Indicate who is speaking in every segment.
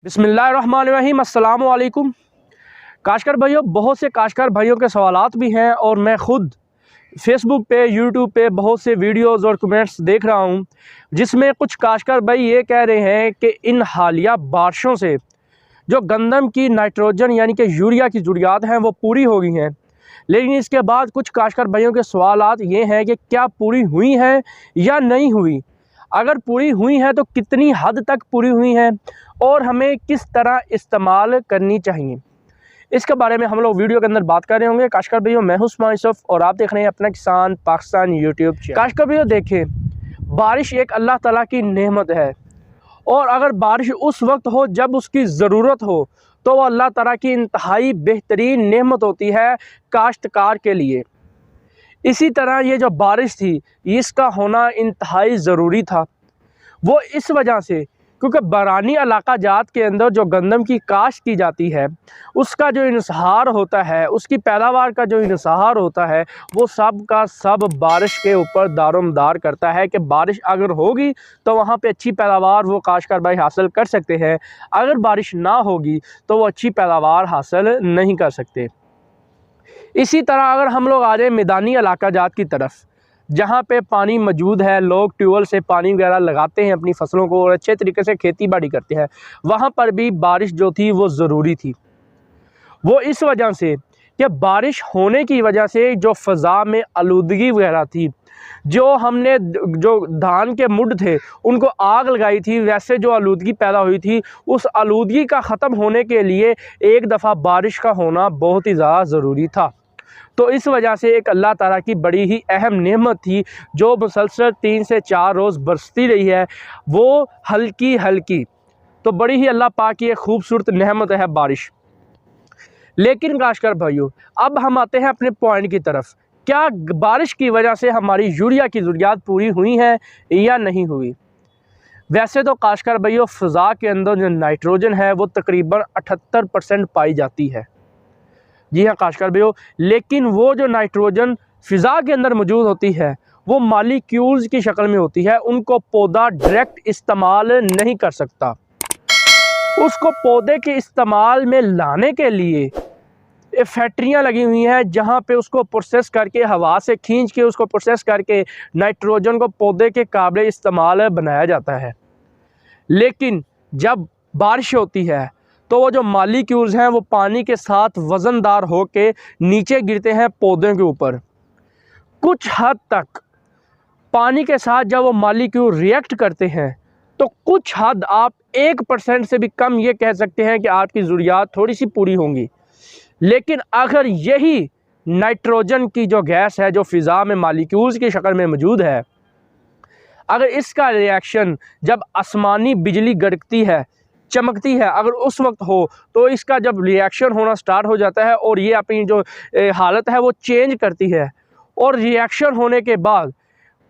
Speaker 1: बिस्मिल्लाहिर्रहमानिर्रहीम अस्सलाम वालेकुम। काश्तकार भाइयों, बहुत से काश्तकार भाइयों के सवालात भी हैं और मैं ख़ुद फेसबुक पे, यूट्यूब पे बहुत से वीडियोस और कमेंट्स देख रहा हूँ जिसमें कुछ काश्तकार भाई ये कह रहे हैं कि इन हालिया बारिशों से जो गंदम की नाइट्रोजन यानी कि यूरिया की ज़रूरियात हैं वो पूरी हो गई हैं। लेकिन इसके बाद कुछ काश्तकार भाइयों के सवालात ये हैं कि क्या पूरी हुई हैं या नहीं हुई, अगर पूरी हुई हैं तो कितनी हद तक पूरी हुई हैं और हमें किस तरह इस्तेमाल करनी चाहिए। इसके बारे में हम लोग वीडियो के अंदर बात कर रहे होंगे। काश्तकार भाइयों, मैं हूं उस्मान यूसुफ और आप देख रहे हैं अपना किसान पाकिस्तान यूट्यूब चैनल। काश्तकार भाइयों देखें, बारिश एक अल्लाह ताला की नेमत है और अगर बारिश उस वक्त हो जब उसकी ज़रूरत हो तो वह अल्लाह ताला की इंतहाई बेहतरीन नेमत होती है काश्तकार के लिए। इसी तरह ये जो बारिश थी इसका होना इंतहाई ज़रूरी था। वो इस वजह से क्योंकि बरानी इलाका जात के अंदर जो गंदम की काश्त की जाती है उसका जो इन्सहार होता है, उसकी पैदावार का जो इन्सहार होता है वो सब का सब बारिश के ऊपर दारोमदार करता है कि बारिश अगर होगी तो वहाँ पे अच्छी पैदावार वो काश्तकार भाई हासिल कर सकते हैं, अगर बारिश ना होगी तो वो अच्छी पैदावार हासिल नहीं कर सकते। इसी तरह अगर हम लोग आ जाए मैदानी इलाका जात की तरफ, जहाँ पे पानी मौजूद है, लोग ट्यूबवेल से पानी वगैरह लगाते हैं अपनी फसलों को और अच्छे तरीके से खेती बाड़ी करते हैं, वहाँ पर भी बारिश जो थी वो ज़रूरी थी। वो इस वजह से कि बारिश होने की वजह से जो फ़ज़ा में आलूदगी वगैरह थी, जो हमने जो धान के मुड थे उनको आग लगाई थी, वैसे जो आलूदगी पैदा हुई थी उस आलूदगी का ख़त्म होने के लिए एक दफ़ा बारिश का होना बहुत ही ज़्यादा ज़रूरी था। तो इस वजह से एक अल्लाह ताला की बड़ी ही अहम नेमत थी जो मुसलसल 3 से 4 रोज़ बरसती रही है, वो हल्की हल्की। तो बड़ी ही अल्लाह पाक की एक खूबसूरत नेमत है बारिश। लेकिन काश्तकार भाइयों, अब हम आते हैं अपने पॉइंट की तरफ। क्या बारिश की वजह से हमारी यूरिया की ज़रूरियात पूरी हुई हैं या नहीं हुई? वैसे तो काश्तकार भाइयों, फ़ज़ा के अंदर जो नाइट्रोजन है वो तकरीबन 78% पाई जाती है। जी हाँ काश्तकार भाइयों, लेकिन वो जो नाइट्रोजन फ़िज़ा के अंदर मौजूद होती है वो मालिक्यूल्स की शक्ल में होती है, उनको पौधा डायरेक्ट इस्तेमाल नहीं कर सकता। उसको पौधे के इस्तेमाल में लाने के लिए फैक्ट्रियाँ लगी हुई हैं जहाँ पे उसको प्रोसेस करके हवा से खींच के उसको प्रोसेस करके नाइट्रोजन को पौधे के काबिल इस्तेमाल बनाया जाता है। लेकिन जब बारिश होती है तो वो जो मालिक्यूल्स हैं वो पानी के साथ वज़नदार होके नीचे गिरते हैं पौधों के ऊपर। कुछ हद तक पानी के साथ जब वो मालिक्यूल रिएक्ट करते हैं तो कुछ हद आप 1% से भी कम ये कह सकते हैं कि आपकी ज़रूरियात थोड़ी सी पूरी होंगी। लेकिन अगर यही नाइट्रोजन की जो गैस है जो फ़िज़ा में मालिक्यूल्स की शक्ल में मौजूद है, अगर इसका रिएक्शन जब आसमानी बिजली गड़कती है, चमकती है, अगर उस वक्त हो तो इसका जब रिएक्शन होना स्टार्ट हो जाता है और ये अपनी जो हालत है वो चेंज करती है और रिएक्शन होने के बाद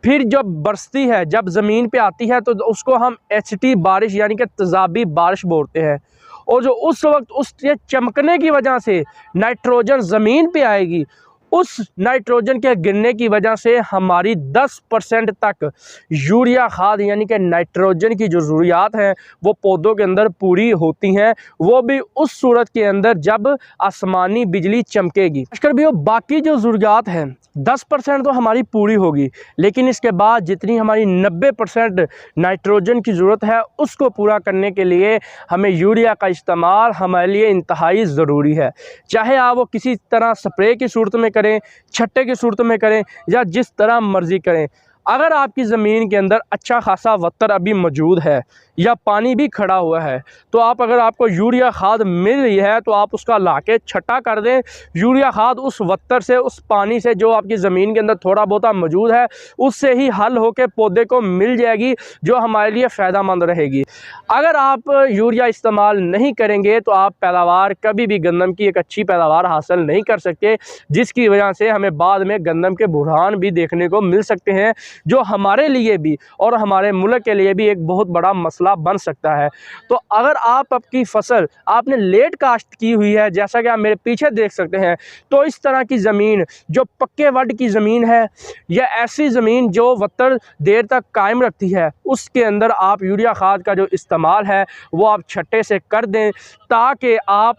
Speaker 1: फिर जब बरसती है, जब ज़मीन पे आती है तो उसको हम एचटी बारिश यानी कि तेज़ाबी बारिश बोलते हैं। और जो उस वक्त उसके चमकने की वजह से नाइट्रोजन ज़मीन पे आएगी, उस नाइट्रोजन के गिरने की वजह से हमारी 10% तक यूरिया खाद यानी कि नाइट्रोजन की जो ज़रूरियात हैं वो पौधों के अंदर पूरी होती हैं, वो भी उस सूरत के अंदर जब आसमानी बिजली चमकेगी। खासकर भी वो बाकी जो ज़रूरियात हैं 10% तो हमारी पूरी होगी, लेकिन इसके बाद जितनी हमारी 90% नाइट्रोजन की ज़रूरत है उसको पूरा करने के लिए हमें यूरिया का इस्तेमाल हमारे लिए इंतहाई ज़रूरी है। चाहे आप वो किसी तरह स्प्रे की सूरत में करें, छट्टे की सूरत में करें या जिस तरह मर्ज़ी करें। अगर आपकी ज़मीन के अंदर अच्छा खासा वत्तर अभी मौजूद है या पानी भी खड़ा हुआ है तो अगर आपको यूरिया खाद मिल रही है तो आप उसका लाके छट्टा कर दें। यूरिया खाद उस वत्तर से, उस पानी से जो आपकी ज़मीन के अंदर थोड़ा बहुत मौजूद है उससे ही हल होकर पौधे को मिल जाएगी, जो हमारे लिए फ़ायदेमंद रहेगी। अगर आप यूरिया इस्तेमाल नहीं करेंगे तो आप पैदावार कभी भी गंदम की एक अच्छी पैदावार हासिल नहीं कर सकते, जिसकी वजह से हमें बाद में गंदम के बुहरान भी देखने को मिल सकते हैं, जो हमारे लिए भी और हमारे मुल्क के लिए भी एक बहुत बड़ा मसला मसला बन सकता है। तो अगर आप आपकी फसल आपने लेट काश्त की हुई है, जैसा कि आप मेरे पीछे देख सकते हैं, तो इस तरह की ज़मीन जो पक्के वड की ज़मीन है या ऐसी ज़मीन जो वत्तर देर तक कायम रखती है, उसके अंदर आप यूरिया खाद का जो इस्तेमाल है वो आप छट्टे से कर दें, ताकि आप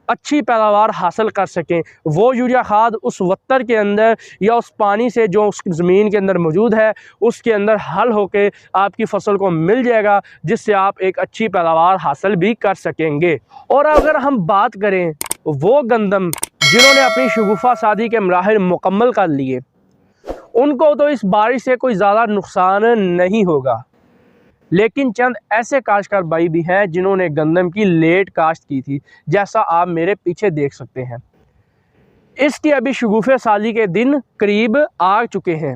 Speaker 1: अच्छी पैदावार हासिल कर सकें। वो यूरिया खाद उस वत्तर के अंदर या उस पानी से जो उस ज़मीन के अंदर मौजूद है उसके अंदर हल होकर आपकी फसल को मिल जाएगा, जिससे आप एक अच्छी पैदावार हासिल भी कर सकेंगे। और अगर हम बात करें वो गंदम जिन्होंने अपनी शगुफ़ा शादी के मराहिल मुकम्मल कर लिए, उनको तो इस बारिश से कोई ज़्यादा नुकसान नहीं होगा, लेकिन चंद ऐसे काश्तकार भाई भी हैं जिन्होंने गंदम की लेट काश्त की थी, जैसा आप मेरे पीछे देख सकते हैं। इसकी अभी शगुफ़े साली के दिन करीब आ चुके हैं,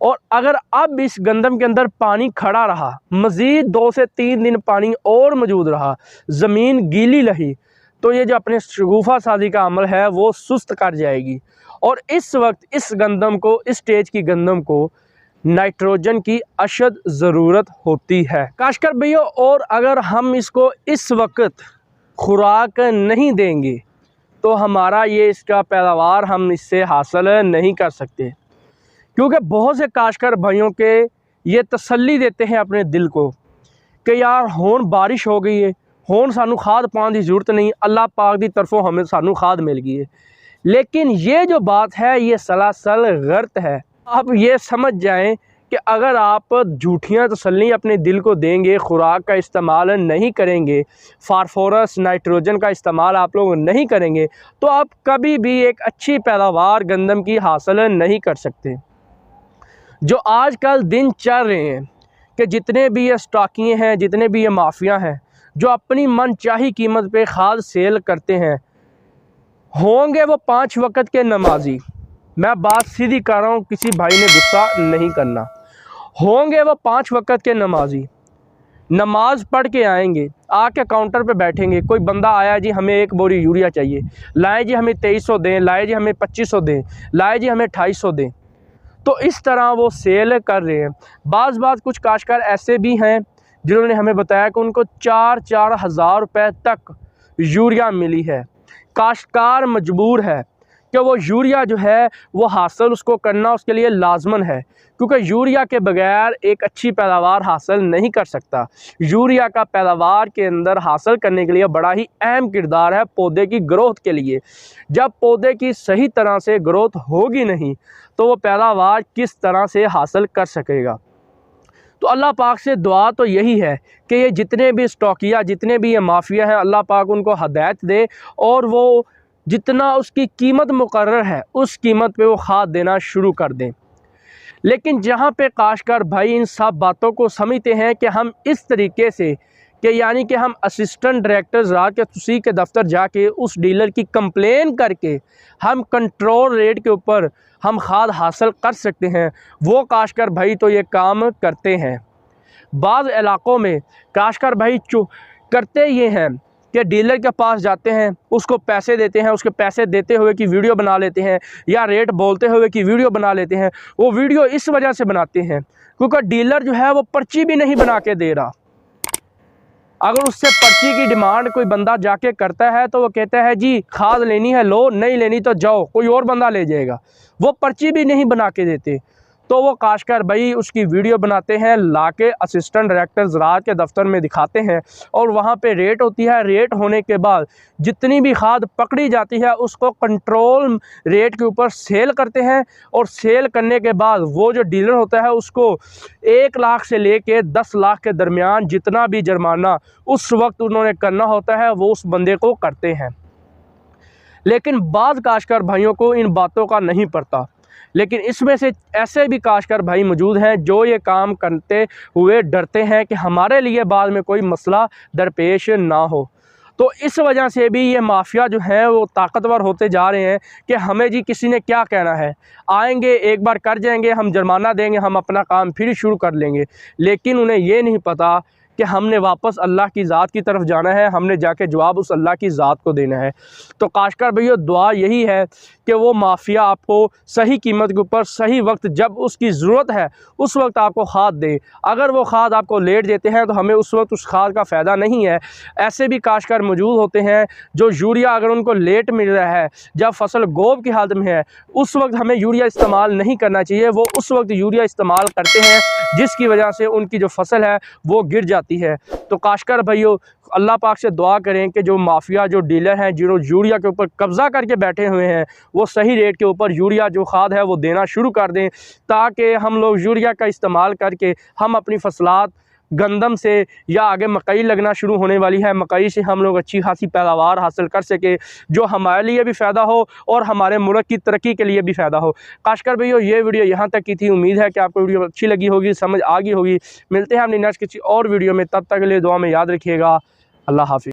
Speaker 1: और अगर अब इस गंदम के अंदर पानी खड़ा रहा, मज़ीद 2 से 3 दिन पानी और मौजूद रहा, ज़मीन गीली रही, तो ये जो अपने शगुफ़ा साली का अमल है वो सुस्त कर जाएगी। और इस वक्त इस गंदम को, इस स्टेज की गंदम को नाइट्रोजन की अशद ज़रूरत होती है काश्तकार भैया। और अगर हम इसको इस वक्त खुराक नहीं देंगे तो हमारा ये इसका पैदावार हम इससे हासिल नहीं कर सकते, क्योंकि बहुत से काश्तकार भाइयों के ये तसल्ली देते हैं अपने दिल को कि यार हुण बारिश हो गई है, हुण सानू खाद पाने की ज़रूरत नहीं, अल्लाह पाक की तरफों हमें सानू खाद मिल गई है। लेकिन ये जो बात है ये सलासल गलत है। आप ये समझ जाएं कि अगर आप झूठियाँ तसल्ली अपने दिल को देंगे, खुराक का इस्तेमाल नहीं करेंगे, फास्फोरस नाइट्रोजन का इस्तेमाल आप लोग नहीं करेंगे, तो आप कभी भी एक अच्छी पैदावार गंदम की हासिल नहीं कर सकते। जो आजकल दिन चल रहे हैं कि जितने भी ये स्टॉकिए हैं, जितने भी ये माफिया हैं जो अपनी मनचाही कीमत पे खाद सेल करते हैं, होंगे वो 5 वक्त के नमाजी। मैं बात सीधी कर रहा हूँ, किसी भाई ने गुस्सा नहीं करना। होंगे वो 5 वक्त के नमाजी, नमाज पढ़ के आएंगे, आके काउंटर पे बैठेंगे, कोई बंदा आया जी हमें 1 बोरी यूरिया चाहिए, लाए जी हमें 2300 दें, लाए जी हमें 2500 दें, लाए जी हमें 2800 दें। तो इस तरह वो सेल कर रहे हैं। बात कुछ काश्तकार ऐसे भी हैं जिन्होंने हमें बताया कि उनको 4-4 हज़ार रुपये तक यूरिया मिली है। काश्तकार मजबूर है कि वो यूरिया जो है वो हासिल उसको करना उसके लिए लाजमन है, क्योंकि यूरिया के बगैर एक अच्छी पैदावार हासिल नहीं कर सकता। यूरिया का पैदावार के अंदर हासिल करने के लिए बड़ा ही अहम किरदार है पौधे की ग्रोथ के लिए। जब पौधे की सही तरह से ग्रोथ होगी नहीं तो वो पैदावार किस तरह से हासिल कर सकेगा। तो अल्लाह पाक से दुआ तो यही है कि ये जितने भी स्टॉकिया, जितने भी ये माफिया हैं, अल्लाह पाक उनको हदायत दे और वो जितना उसकी कीमत मुकर्रर है उस कीमत पे वो खाद देना शुरू कर दें। लेकिन जहाँ पे काश्तकार भाई इन सब बातों को समझते हैं कि हम इस तरीके से कि यानी कि हम असिस्टेंट डायरेक्टर ज़राअत के तुसी के दफ्तर जाके उस डीलर की कंप्लेन करके हम कंट्रोल रेट के ऊपर हम खाद हासिल कर सकते हैं, वो काश्तकार भाई तो ये काम करते हैं। बाज़ इलाक़ों में काश्तकार भाई करते ये हैं कि डीलर के पास जाते हैं, उसको पैसे देते हैं, उसके पैसे देते हुए की वीडियो बना लेते हैं या रेट बोलते हुए की वीडियो बना लेते हैं। वो वीडियो इस वजह से बनाते हैं क्योंकि डीलर जो है वो पर्ची भी नहीं बना के दे रहा। अगर उससे पर्ची की डिमांड कोई बंदा जाके करता है तो वो कहता है जी खाद लेनी है लो, नहीं लेनी तो जाओ, कोई और बंदा ले जाएगा। वो पर्ची भी नहीं बना के देते। तो वो काश्तकार भाई उसकी वीडियो बनाते हैं, लाके असिस्टेंट डायरेक्टर ज़राअत के दफ्तर में दिखाते हैं और वहाँ पे रेट होती है। रेट होने के बाद जितनी भी खाद पकड़ी जाती है उसको कंट्रोल रेट के ऊपर सेल करते हैं और सेल करने के बाद वो जो डीलर होता है उसको 1 लाख से लेके 10 लाख के दरमियान जितना भी जुर्माना उस वक्त उन्होंने करना होता है वो उस बंदे को करते हैं। लेकिन बाद काश्तकार भाइयों को इन बातों का नहीं पता। लेकिन इसमें से ऐसे भी काश्तकार भाई मौजूद हैं जो ये काम करते हुए डरते हैं कि हमारे लिए बाद में कोई मसला दरपेश ना हो। तो इस वजह से भी ये माफिया जो है वो ताकतवर होते जा रहे हैं कि हमें जी किसी ने क्या कहना है, आएंगे एक बार कर जाएंगे, हम जुर्माना देंगे, हम अपना काम फिर शुरू कर लेंगे। लेकिन उन्हें ये नहीं पता कि हमने वापस अल्लाह की ज़ात की तरफ जाना है, हमने जाके जवाब उस अल्लाह की ज़ात को देना है। तो काश्तकार भैया दुआ यही है कि वो माफिया आपको सही कीमत के ऊपर सही वक्त जब उसकी ज़रूरत है उस वक्त आपको खाद दे। अगर वो खाद आपको लेट देते हैं तो हमें उस वक्त उस खाद का फ़ायदा नहीं है। ऐसे भी काश्तकार मौजूद होते हैं जो यूरिया अगर उनको लेट मिल रहा है, जब फसल गोब की हालत में है, उस वक्त हमें यूरिया इस्तेमाल नहीं करना चाहिए। वो उस वक्त यूरिया इस्तेमाल करते हैं जिसकी वजह से उनकी जो फसल है वो गिर जाती है। तो काश्तकार भाइयों अल्लाह पाक से दुआ करें कि जो माफिया जो डीलर हैं जो यूरिया के ऊपर कब्ज़ा करके बैठे हुए हैं वो सही रेट के ऊपर यूरिया जो खाद है वो देना शुरू कर दें, ताकि हम लोग यूरिया का इस्तेमाल करके हम अपनी फसलात गंदम से या आगे मकई लगना शुरू होने वाली है, मकई से हम लोग अच्छी खासी पैदावार हासिल कर सके जो हमारे लिए भी फ़ायदा हो और हमारे मुल्क की तरक्की के लिए भी फ़ायदा हो। काश्तकार भैया ये वीडियो यहाँ तक की थी। उम्मीद है कि आपको वीडियो अच्छी लगी होगी, समझ आ गई होगी। मिलते हैं अपनी नेक्स्ट किसी और वीडियो में, तब तक के लिए दुआ में याद रखिएगा। अल्लाह हाफ़िज़।